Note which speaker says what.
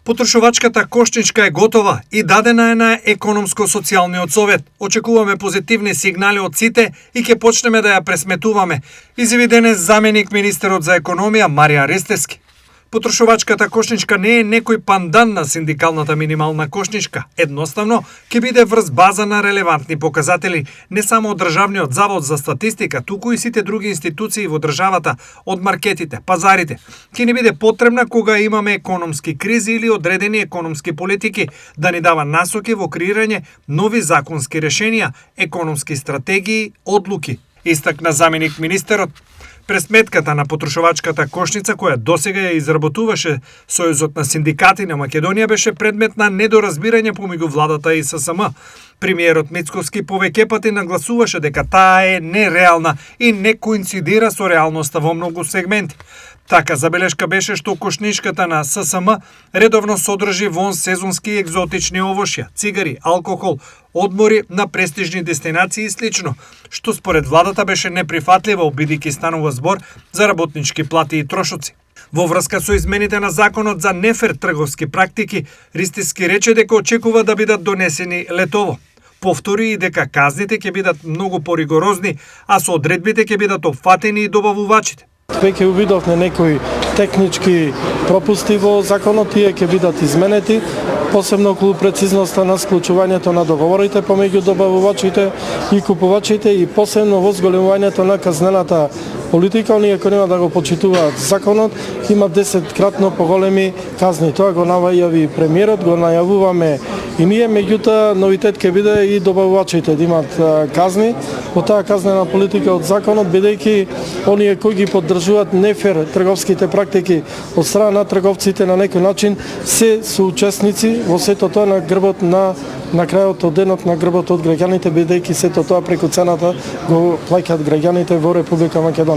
Speaker 1: Потрошувачката кошничка е готова и дадена е на економско-социјалниот совет. Очекуваме позитивни сигнали од сите и ќе почнеме да ја пресметуваме, изјави денес заменик министерот за економија Марија Ристевски. Потрошувачката кошничка не е некој пандан на синдикалната минимална кошничка. Едноставно, ќе биде врз база на релевантни показатели, не само од Државниот завод за статистика, туку и сите други институции во државата, од маркетите, пазарите. Ќе ни биде потребна кога имаме економски кризи или одредени економски политики, да ни дава насоки во креирање нови законски решенија, економски стратегии, одлуки, истакна заменик министерот. Пресметката на потрошувачката кошница, која досега ја изработуваше Сојузот на синдикати на Македонија, беше предмет на недоразбирање помеѓу владата и ССМ. Премиерот Мицковски повеќе пати нагласуваше дека таа е нереална и не коинцидира со реалноста во многу сегменти. Така забелешка беше што кошничката на ССМ редовно содржи вон сезонски и екзотични овошја, цигари, алкохол, одмори на престижни дестинации и слично, што според владата беше неприфатливо бидејќи станува збор за работнички плати и трошоци. Во врска со измените на законот за нефер трговски практики, Ристевски рече дека очекува да бидат донесени летово. Повтори и дека казните ќе бидат многу поригорозни, а со одредбите ќе бидат опфатени и добавувачите.
Speaker 2: Веќе увидовме некои технички пропусти во законот, тие ќе бидат изменети, посебно околу прецизноста на склучувањето на договорите помеѓу добавувачите и купувачите и посебно во зголемувањето на казнената политика. Оние кои нема да го почитуваат законот, има 10-кратно поголеми казни. Тоа го најави премиерот, го најавуваме и ние, меѓутоа новитет ќе биде и добавувачите да имат казни во таа казнена политика од законот, бидејќи оние кои ги поддржуваат нефер трговските практики од страна на трговците на некој начин се соучесници во сето тоа на грбот на крајот од денот на грбот од граѓаните, бидејќи сето тоа преку цената го плаќаат граѓаните во Република Македонија.